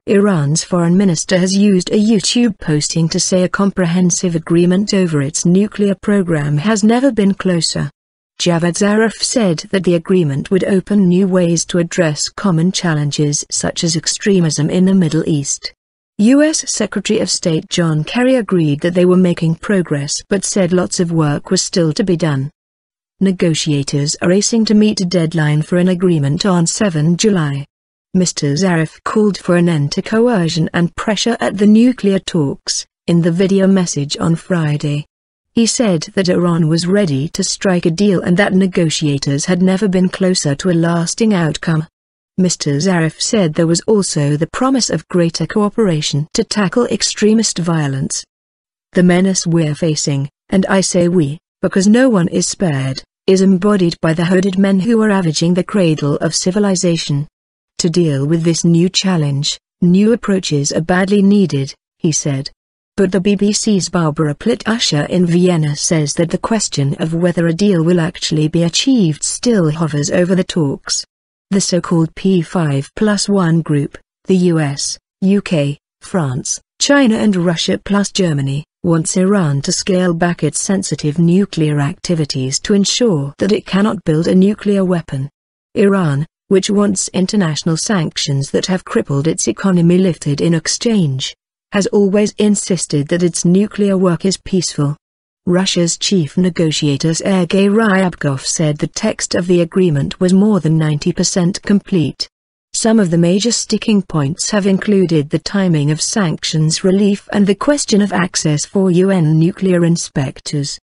Iran's foreign minister has used a YouTube posting to say a comprehensive agreement over its nuclear program has never been closer. Javad Zarif said that the agreement would open new ways to address common challenges such as extremism in the Middle East. U.S. Secretary of State John Kerry agreed that they were making progress but said lots of work was still to be done. Negotiators are racing to meet a deadline for an agreement on 7 July. Mr. Zarif called for an end to coercion and pressure at the nuclear talks, in the video message on Friday. He said that Iran was ready to strike a deal and that negotiators had never been closer to a lasting outcome. Mr. Zarif said there was also the promise of greater cooperation to tackle extremist violence. The menace we're facing, and I say we, because no one is spared, is embodied by the hooded men who are ravaging the cradle of civilization. To deal with this new challenge, new approaches are badly needed, he said. But the BBC's Barbara Plitt-Usher in Vienna says that the question of whether a deal will actually be achieved still hovers over the talks. The so-called P5+1 group, the US, UK, France, China and Russia plus Germany, wants Iran to scale back its sensitive nuclear activities to ensure that it cannot build a nuclear weapon. Iran, which wants international sanctions that have crippled its economy lifted in exchange, has always insisted that its nuclear work is peaceful. Russia's chief negotiator Sergei Ryabkov said the text of the agreement was more than 90% complete. Some of the major sticking points have included the timing of sanctions relief and the question of access for UN nuclear inspectors.